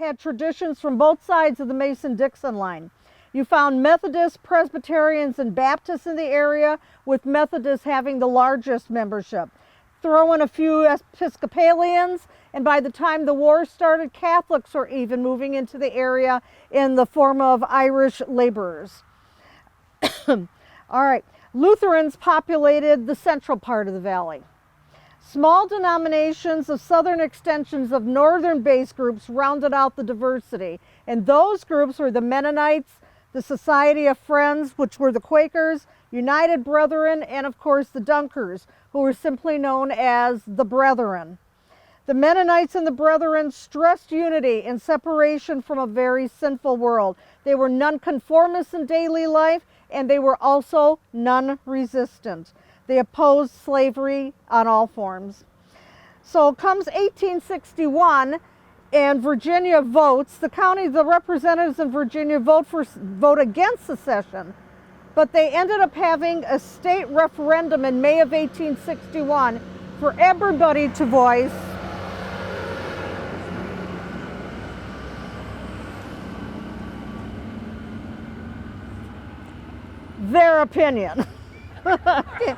had traditions from both sides of the Mason-Dixon line. You found Methodists, Presbyterians, and Baptists in the area, with Methodists having the largest membership. Throw in a few Episcopalians, and by the time the war started, Catholics were even moving into the area in the form of Irish laborers. All right, Lutherans populated the central part of the valley. Small denominations of southern extensions of northern-based groups rounded out the diversity, and those groups were the Mennonites, the Society of Friends, which were the Quakers, United Brethren, and of course the Dunkers, who were simply known as the Brethren. The Mennonites and the Brethren stressed unity and separation from a very sinful world. They were nonconformists in daily life, and they were also non-resistant. They opposed slavery on all forms. So comes 1861, and Virginia votes. The representatives in Virginia vote against secession, but they ended up having a state referendum in May of 1861 for everybody to voice their opinion. Okay.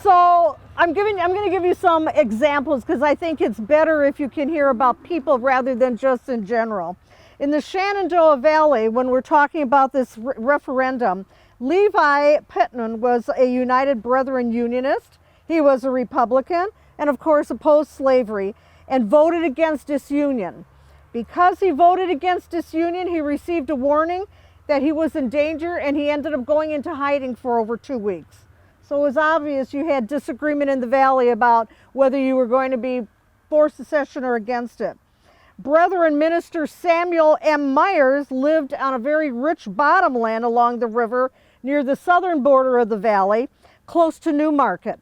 So I'm going to give you some examples because I think it's better if you can hear about people rather than just in general. In the Shenandoah Valley, when we're talking about this referendum, Levi Pittman was a United Brethren Unionist. He was a Republican and of course opposed slavery and voted against disunion. Because he voted against disunion, he received a warning that he was in danger, and he ended up going into hiding for over 2 weeks. So it was obvious you had disagreement in the valley about whether you were going to be for secession or against it. Brethren minister Samuel M. Myers lived on a very rich bottomland along the river near the southern border of the valley, close to New Market.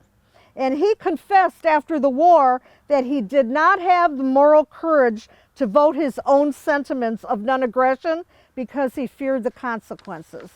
And he confessed after the war that he did not have the moral courage to vote his own sentiments of non-aggression because he feared the consequences.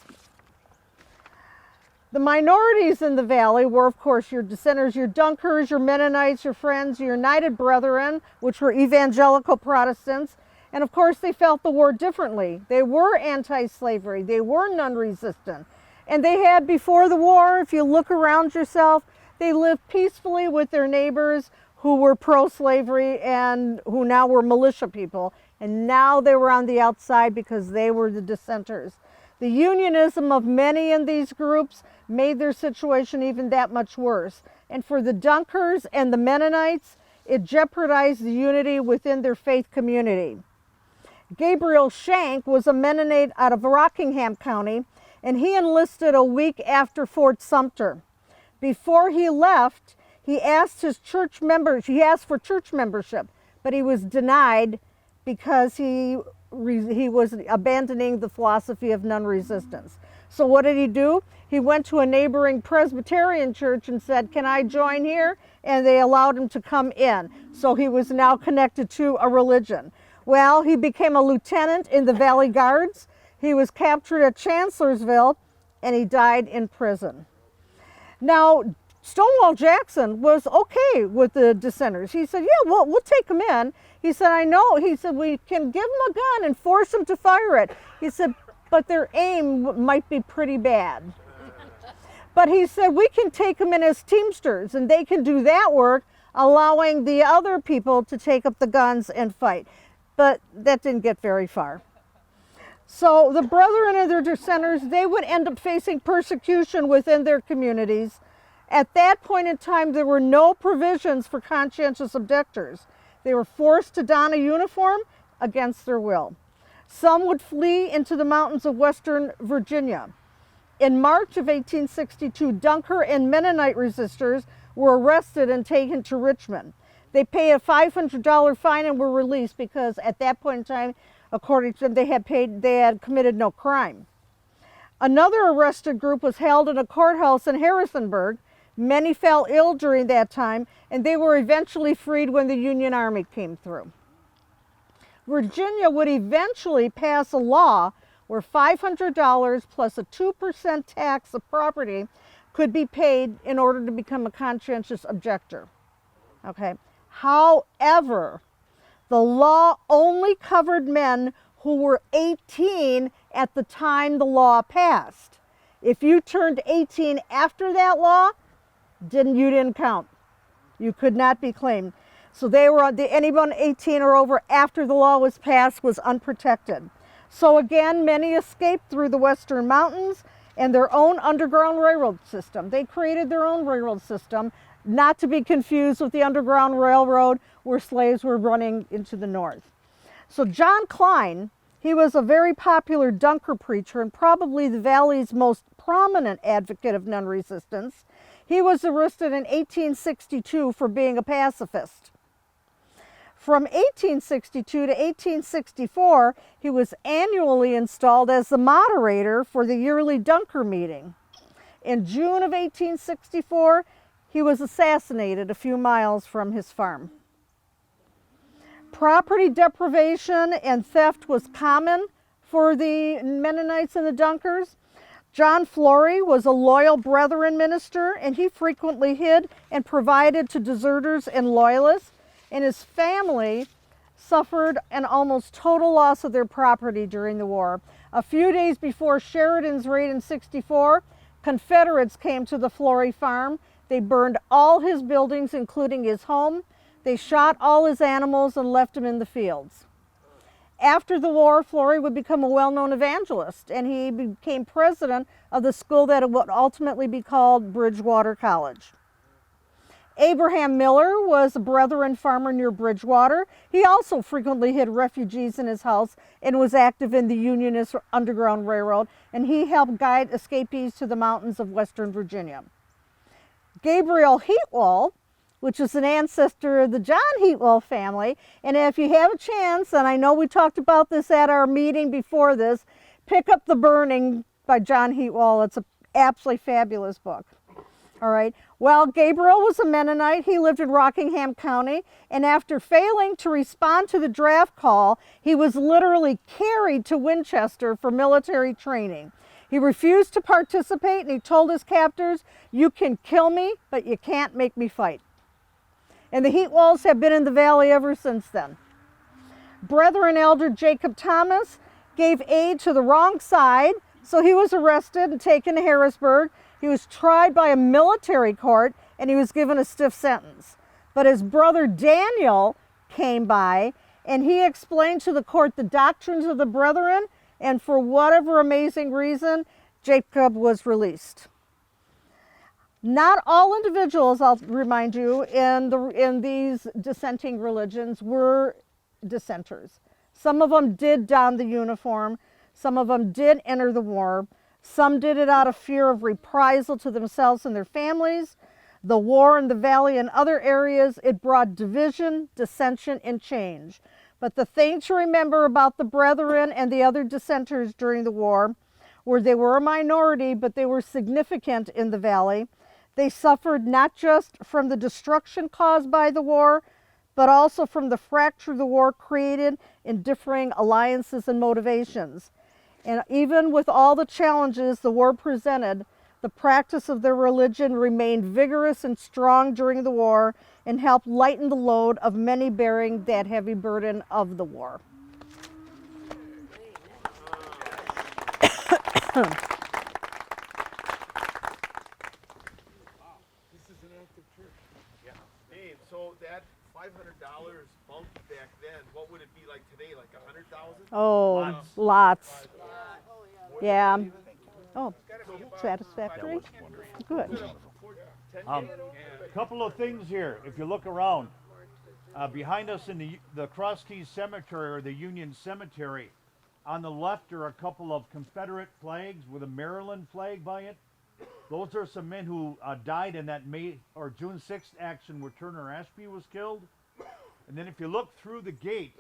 The minorities in the valley were, of course, your dissenters, your Dunkers, your Mennonites, your Friends, your United Brethren, which were evangelical Protestants. And of course, they felt the war differently. They were anti-slavery. They were non-resistant. And they had, before the war, if you look around yourself, they lived peacefully with their neighbors who were pro-slavery and who now were militia people. And now they were on the outside because they were the dissenters. The unionism of many in these groups made their situation even that much worse. And for the Dunkers and the Mennonites, it jeopardized the unity within their faith community. Gabriel Shank was a Mennonite out of Rockingham County, and he enlisted a week after Fort Sumter. Before he left, he asked for church membership, but he was denied because he was abandoning the philosophy of non-resistance. So what did he do? He went to a neighboring Presbyterian church and said, "Can I join here?" And they allowed him to come in. So he was now connected to a religion. Well, he became a lieutenant in the Valley Guards. He was captured at Chancellorsville, and he died in prison. Now, Stonewall Jackson was okay with the dissenters. He said, "Yeah, we'll take them in." He said, "I know." He said, "We can give them a gun and force them to fire it." He said, "But their aim might be pretty bad." But he said, "We can take them in as teamsters, and they can do that work, allowing the other people to take up the guns and fight." But that didn't get very far. So the Brethren and their dissenters, they would end up facing persecution within their communities. At that point in time, there were no provisions for conscientious objectors. They were forced to don a uniform against their will. Some would flee into the mountains of western Virginia. In March of 1862, Dunker and Mennonite resistors were arrested and taken to Richmond. They paid a $500 fine and were released because at that point in time, according to them, they had committed no crime. Another arrested group was held in a courthouse in Harrisonburg. Many fell ill during that time, and they were eventually freed when the Union Army came through. Virginia would eventually pass a law where $500 plus a 2% tax of property could be paid in order to become a conscientious objector. Okay. However, The law only covered men who were 18 at the time the law passed. If you turned 18 after that law, you didn't count. You could not be claimed. So anyone 18 or over after the law was passed was unprotected. So again, many escaped through the Western Mountains and their own underground railroad system. They created their own railroad system, not to be confused with the Underground Railroad where slaves were running into the north. So John Klein, he was a very popular Dunker preacher and probably the Valley's most prominent advocate of non-resistance. He was arrested in 1862 for being a pacifist. From 1862 to 1864, he was annually installed as the moderator for the yearly Dunker meeting. In June of 1864, he was assassinated a few miles from his farm. Property deprivation and theft was common for the Mennonites and the Dunkers. John Flory was a loyal Brethren minister, and he frequently hid and provided to deserters and loyalists, and his family suffered an almost total loss of their property during the war. A few days before Sheridan's raid in '64, Confederates came to the Flory farm. They burned all his buildings, including his home. They shot all his animals and left him in the fields. After the war, Flory would become a well-known evangelist, and he became president of the school that would ultimately be called Bridgewater College. Abraham Miller was a Brethren farmer near Bridgewater. He also frequently hid refugees in his house and was active in the Unionist Underground Railroad, and he helped guide escapees to the mountains of Western Virginia. Gabriel Heatwell, which is an ancestor of the John Heatwell family. And if you have a chance, and I know we talked about this at our meeting before this, pick up The Burning by John Heatwell. It's an absolutely fabulous book. All right. Well, Gabriel was a Mennonite. He lived in Rockingham County. And after failing to respond to the draft call, he was literally carried to Winchester for military training. He refused to participate, and he told his captors, "You can kill me, but you can't make me fight." And the Heatwells have been in the valley ever since then. Brethren elder Jacob Thomas gave aid to the wrong side, so he was arrested and taken to Harrisburg. He was tried by a military court, and he was given a stiff sentence. But his brother Daniel came by, and he explained to the court the doctrines of the Brethren, and for whatever amazing reason, Jacob was released. Not all individuals, I'll remind you, in these dissenting religions were dissenters. Some of them did don the uniform. Some of them did enter the war. Some did it out of fear of reprisal to themselves and their families. The war in the valley and other areas, it brought division, dissension, and change. But the thing to remember about the Brethren and the other dissenters during the war were they were a minority, but they were significant in the valley. They suffered not just from the destruction caused by the war, but also from the fracture the war created in differing alliances and motivations. And even with all the challenges the war presented, the practice of their religion remained vigorous and strong during the war and helped lighten the load of many bearing that heavy burden of the war. So that $500 bump back then, what would it be like today? Like 100,000? Oh, lots. Yeah. Oh, satisfactory? Good. A couple of things here. If you look around, behind us in the Cross Keys Cemetery, or the Union Cemetery, on the left are a couple of Confederate flags with a Maryland flag by it. Those are some men who died in that May or June 6th action where Turner Ashby was killed. And then if you look through the gate,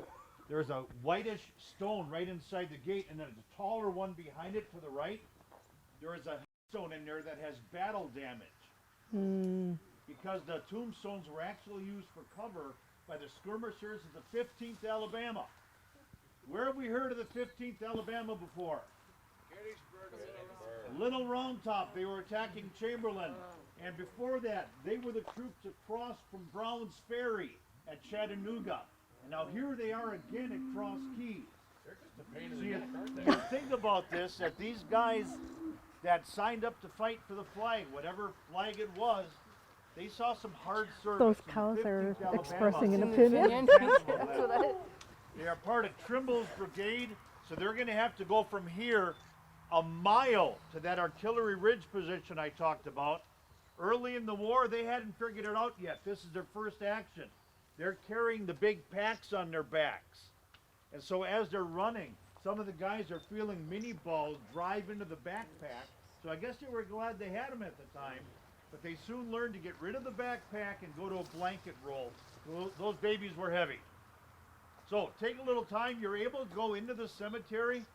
there's a whitish stone right inside the gate, and then a taller one behind it to the right. There is a stone in there that has battle damage. Because the tombstones were actually used for cover by the skirmishers of the 15th Alabama. Where have we heard of the 15th Alabama before? Little Round Top. They were attacking Chamberlain, and before that they were the troops across from Brown's Ferry at Chattanooga. And now here they are again at Cross Keys. See, the thing about this, that these guys that signed up to fight for the flag, whatever flag it was, they saw some hard service. Those in the cows are 15th Alabama expressing an Infantry opinion. Regiment. They are part of Trimble's brigade, so they're going to have to go from here a mile to that artillery ridge position I talked about. Early in the war, they hadn't figured it out yet. This is their first action. They're carrying the big packs on their backs. And so as they're running, some of the guys are feeling mini balls drive into the backpack. So I guess they were glad they had them at the time, but they soon learned to get rid of the backpack and go to a blanket roll. Those babies were heavy. So take a little time. You're able to go into the cemetery.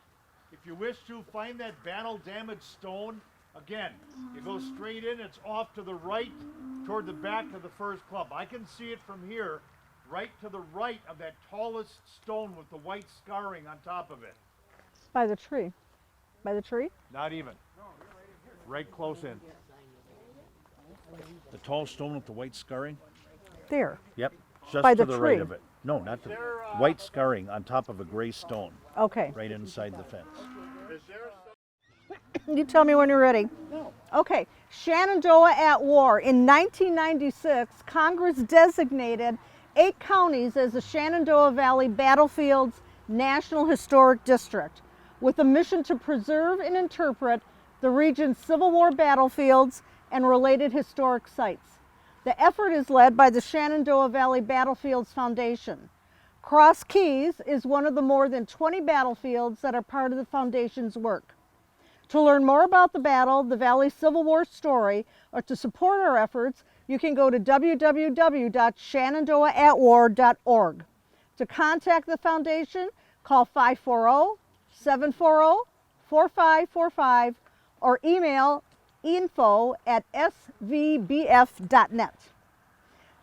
If you wish to, find that battle-damaged stone. Again, you go straight in. It's off to the right toward the back of the first club. I can see it from here, right to the right of that tallest stone with the white scarring on top of it. By the tree. By the tree? Not even. Right close in. The tall stone with the white scarring? There. Yep. Just By to the the tree. right of it. No, not the white scarring on top of a gray stone, Okay. right inside the fence. You tell me when you're ready. No. Okay. Shenandoah at war. In 1996, Congress designated 8 counties as the Shenandoah Valley Battlefields National Historic District, with a mission to preserve and interpret the region's Civil War battlefields and related historic sites. The effort is led by the Shenandoah Valley Battlefields Foundation. Cross Keys is one of the more than 20 battlefields that are part of the foundation's work. To learn more about the battle, the Valley Civil War story, or to support our efforts, you can go to www.shenandoahatwar.org. To contact the foundation, call 540-740-4545 or email info@svbf.net.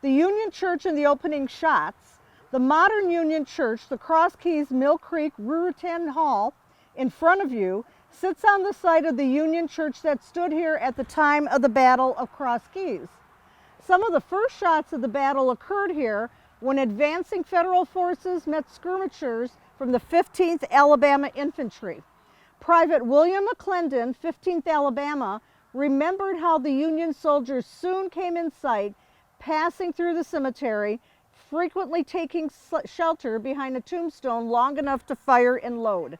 The Union Church in the opening shots. The modern Union Church, the Cross Keys Mill Creek Ruritan Hall, in front of you, sits on the site of the Union Church that stood here at the time of the Battle of Cross Keys. Some of the first shots of the battle occurred here when advancing federal forces met skirmishers from the 15th Alabama Infantry. Private William McClendon, 15th Alabama, remembered how the Union soldiers soon came in sight, passing through the cemetery, frequently taking shelter behind a tombstone long enough to fire and load.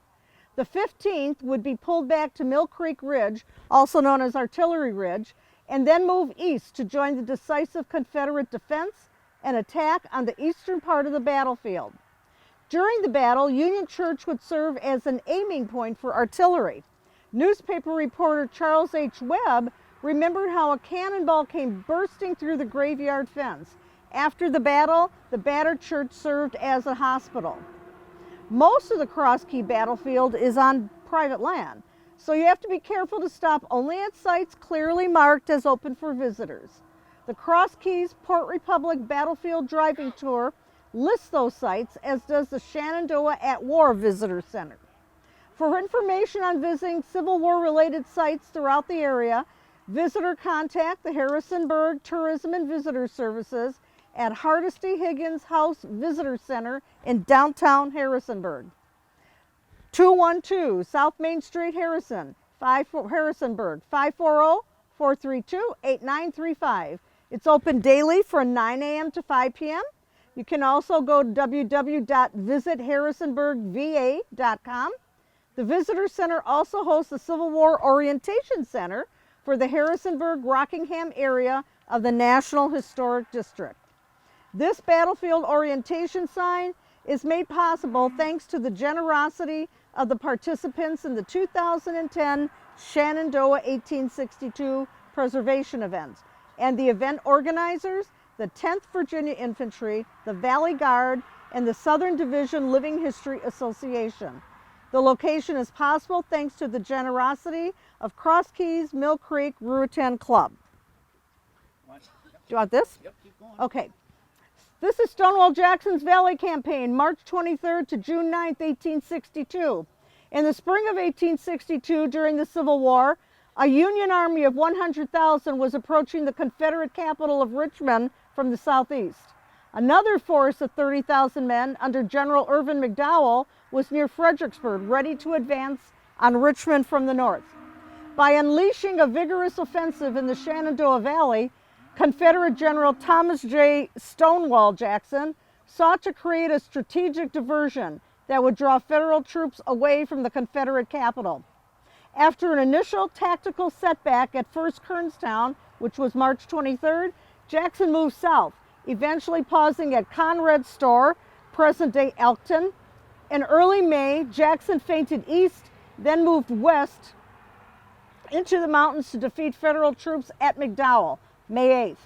The 15th would be pulled back to Mill Creek Ridge, also known as Artillery Ridge, and then move east to join the decisive Confederate defense and attack on the eastern part of the battlefield. During the battle, Union Church would serve as an aiming point for artillery. Newspaper reporter Charles H. Webb remembered how a cannonball came bursting through the graveyard fence. After the battle, the battered church served as a hospital. Most of the Cross Key battlefield is on private land, so you have to be careful to stop only at sites clearly marked as open for visitors. The Cross Keys Port Republic Battlefield Driving Tour lists those sites, as does the Shenandoah at War Visitor Center. For information on visiting Civil War related sites throughout the area, visitor contact the Harrisonburg Tourism and Visitor Services at Hardesty Higgins House Visitor Center in downtown Harrisonburg. 212 South Main Street, Harrisonburg, 540-432-8935. It's open daily from 9 a.m. to 5 p.m. You can also go to www.visitharrisonburgva.com. The Visitor Center also hosts the Civil War Orientation Center for the Harrisonburg-Rockingham area of the National Historic District. This battlefield orientation sign is made possible thanks to the generosity of the participants in the 2010 Shenandoah 1862 preservation event and the event organizers, the 10th Virginia Infantry, the Valley Guard, and the Southern Division Living History Association. The location is possible thanks to the generosity of Cross Keys Mill Creek Ruritan Club. Do you want this? Yep, keep going. Okay. This is Stonewall Jackson's Valley Campaign, March 23rd to June 9th, 1862. In the spring of 1862, during the Civil War, a Union army of 100,000 was approaching the Confederate capital of Richmond from the southeast. Another force of 30,000 men under General Irvin McDowell was near Fredericksburg, ready to advance on Richmond from the north. By unleashing a vigorous offensive in the Shenandoah Valley, Confederate General Thomas J. Stonewall Jackson sought to create a strategic diversion that would draw Federal troops away from the Confederate capital. After an initial tactical setback at First Kernstown, which was March 23rd, Jackson moved south, eventually pausing at Conrad's Store, present-day Elkton. In early May, Jackson feinted east, then moved west into the mountains to defeat Federal troops at McDowell, May 8th.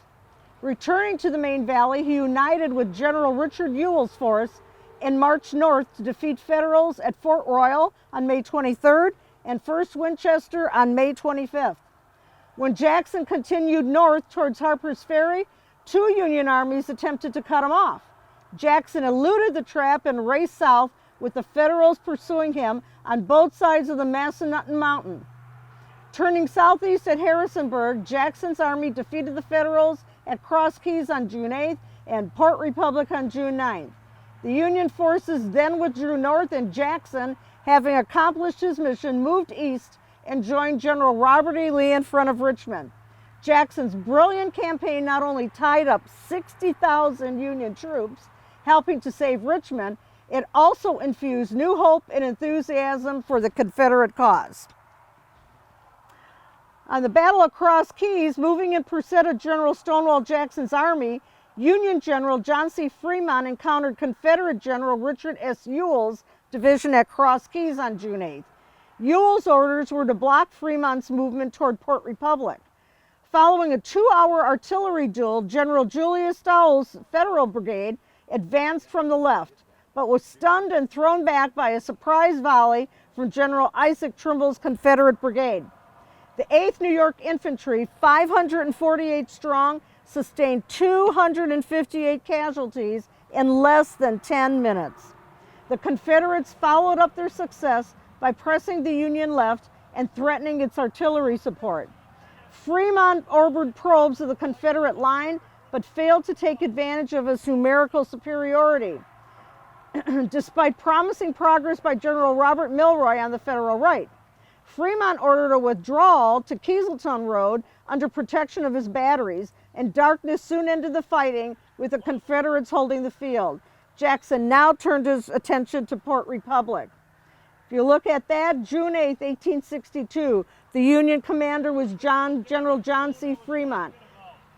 Returning to the main valley, he united with General Richard Ewell's force and marched north to defeat Federals at Fort Royal on May 23rd and 1st Winchester on May 25th. When Jackson continued north towards Harper's Ferry, 2 Union armies attempted to cut him off. Jackson eluded the trap and raced south, with the Federals pursuing him on both sides of the Massanutten Mountain. Turning southeast at Harrisonburg, Jackson's army defeated the Federals at Cross Keys on June 8th and Port Republic on June 9th. The Union forces then withdrew north, and Jackson, having accomplished his mission, moved east and joined General Robert E. Lee in front of Richmond. Jackson's brilliant campaign not only tied up 60,000 Union troops, helping to save Richmond, it also infused new hope and enthusiasm for the Confederate cause. On the Battle of Cross Keys, moving in pursuit of General Stonewall Jackson's army, Union General John C. Fremont encountered Confederate General Richard S. Ewell's division at Cross Keys on June 8th. Ewell's orders were to block Fremont's movement toward Port Republic. Following a 2-hour artillery duel, General Julius Stowell's Federal Brigade advanced from the left, but was stunned and thrown back by a surprise volley from General Isaac Trimble's Confederate Brigade. The 8th New York Infantry, 548 strong, sustained 258 casualties in less than 10 minutes. The Confederates followed up their success by pressing the Union left and threatening its artillery support. Fremont ordered probes of the Confederate line, but failed to take advantage of its numerical superiority. Despite promising progress by General Robert Milroy on the Federal right, Fremont ordered a withdrawal to Kieselton Road under protection of his batteries, and darkness soon ended the fighting, with the Confederates holding the field. Jackson now turned his attention to Port Republic. If you look at that, June 8, 1862, the Union commander was General John C. Fremont.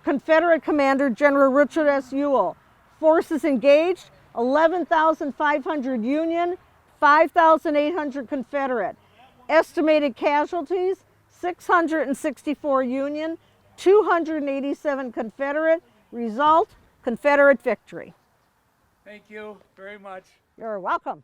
Confederate commander General Richard S. Ewell. Forces engaged, 11,500 Union, 5,800 Confederate. Estimated casualties, 664 Union, 287 Confederate. Result, Confederate victory. Thank you very much. You're welcome.